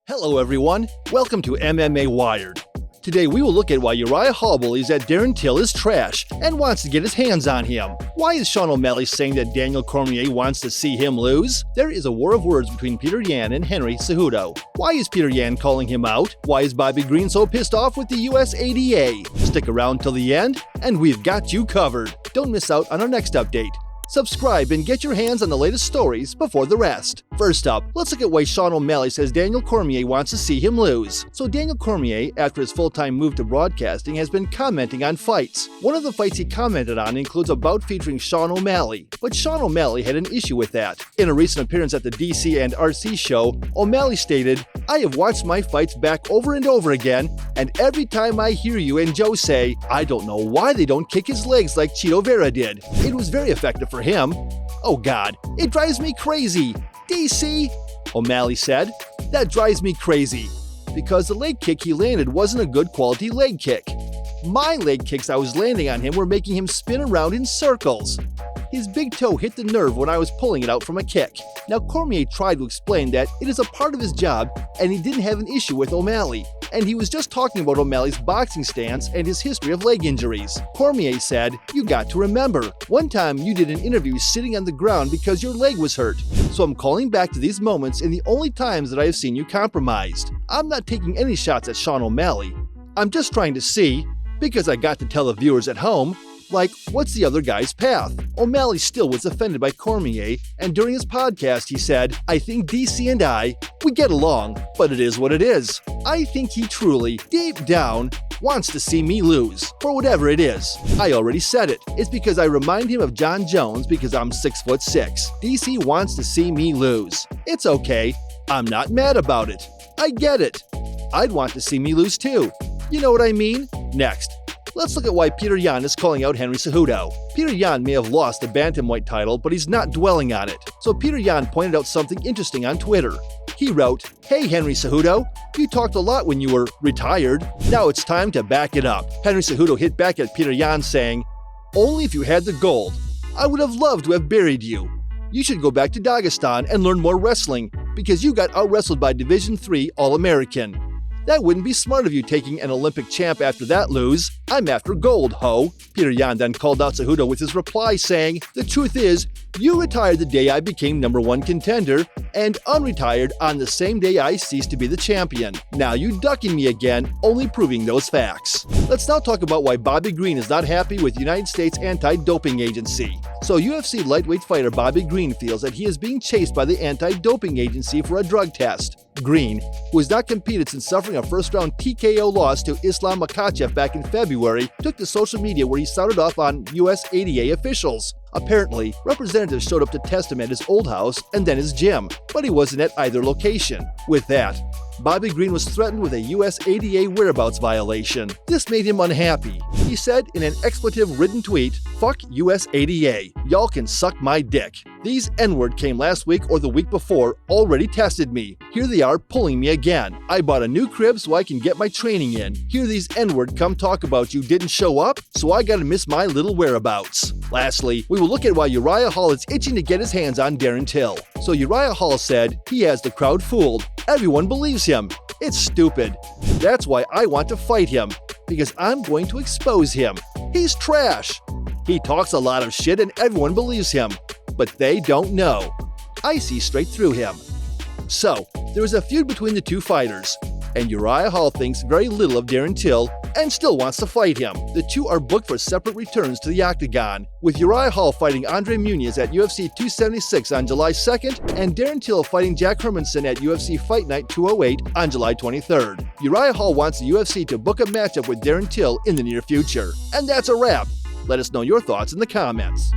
Hello everyone, welcome to MMA Wired. Today we will look at why Uriah Hall believes that Darren Till is trash and wants to get his hands on him. Why is Sean O'Malley saying that Daniel Cormier wants to see him lose? There is a war of words between Petr Yan and Cejudo. Why is Petr Yan calling him out? Why is Bobby Green so pissed off with the USADA? Stick around till the end and we've got you covered. Don't miss out on our next update. Subscribe and get your hands on the latest stories before the rest. First up, let's look at why Sean O'Malley says Daniel Cormier wants to see him lose. So Daniel Cormier, after his full-time move to broadcasting, has been commenting on fights. One of the fights he commented on includes a bout featuring Sean O'Malley, but Sean O'Malley had an issue with that. In a recent appearance at the DC and RC show, O'Malley stated, "I have watched my fights back over and over again, and every time I hear you and Joe say, I don't know why they don't kick his legs like Chito Vera did. It was very effective for him. Oh God, it drives me crazy. DC," O'Malley said, "that drives me crazy because the leg kick he landed wasn't a good quality leg kick. My leg kicks I was landing on him were making him spin around in circles. His big toe hit the nerve when I was pulling it out from a kick." Now Cormier tried to explain that it is a part of his job and he didn't have an issue with O'Malley, and he was just talking about O'Malley's boxing stance and his history of leg injuries. Cormier said, "You got to remember, one time you did an interview sitting on the ground because your leg was hurt. So I'm calling back to these moments in the only times that I have seen you compromised. I'm not taking any shots at Sean O'Malley. I'm just trying to see, because I got to tell the viewers at home, like, what's the other guy's path?" O'Malley still was offended by Cormier, and during his podcast he said, "I think DC and we get along, but it is what it is. I think he truly, deep down, wants to see me lose, for whatever it is. I already said it. It's because I remind him of John Jones because I'm 6'6". DC wants to see me lose. It's okay. I'm not mad about it. I get it. I'd want to see me lose too. You know what I mean?" Next, let's look at why Petr Yan is calling out Cejudo. Petr Yan may have lost the bantamweight title, but he's not dwelling on it. So Petr Yan pointed out something interesting on Twitter. He wrote, "Hey Cejudo, you talked a lot when you were retired. Now it's time to back it up." Cejudo hit back at Petr Yan saying, "Only if you had the gold. I would have loved to have buried you. You should go back to Dagestan and learn more wrestling because you got out-wrestled by Division III All-American. That wouldn't be smart of you taking an Olympic champ after that lose. I'm after gold, ho." Petr Yan then called out Cejudo with his reply saying, "The truth is, you retired the day I became #1 contender and unretired on the same day I ceased to be the champion. Now you ducking me again, only proving those facts." Let's now talk about why Bobby Green is not happy with United States Anti-Doping Agency. So UFC lightweight fighter Bobby Green feels that he is being chased by the Anti-Doping Agency for a drug test. Green, who has not competed since suffering a first-round TKO loss to Islam Makhachev back in February, took to social media where he sounded off on USADA officials. Apparently, representatives showed up to test him at his old house and then his gym, but he wasn't at either location. With that, Bobby Green was threatened with a USADA whereabouts violation. This made him unhappy. He said in an expletive-ridden tweet, "Fuck USADA. Y'all can suck my dick. These N-word came last week or the week before, already tested me. Here they are pulling me again. I bought a new crib so I can get my training in. Here these N-word come talk about you didn't show up, so I gotta miss my little whereabouts." Lastly, we will look at why Uriah Hall is itching to get his hands on Darren Till. So Uriah Hall said he has the crowd fooled. Everyone believes him. It's stupid. That's why I want to fight him, because I'm going to expose him. He's trash. He talks a lot of shit and everyone believes him, but they don't know. I see straight through him. So, there is a feud between the two fighters, and Uriah Hall thinks very little of Darren Till and still wants to fight him. The two are booked for separate returns to the octagon, with Uriah Hall fighting Andre Muniz at UFC 276 on July 2nd and Darren Till fighting Jack Hermanson at UFC Fight Night 208 on July 23rd. Uriah Hall wants the UFC to book a matchup with Darren Till in the near future. And that's a wrap. Let us know your thoughts in the comments.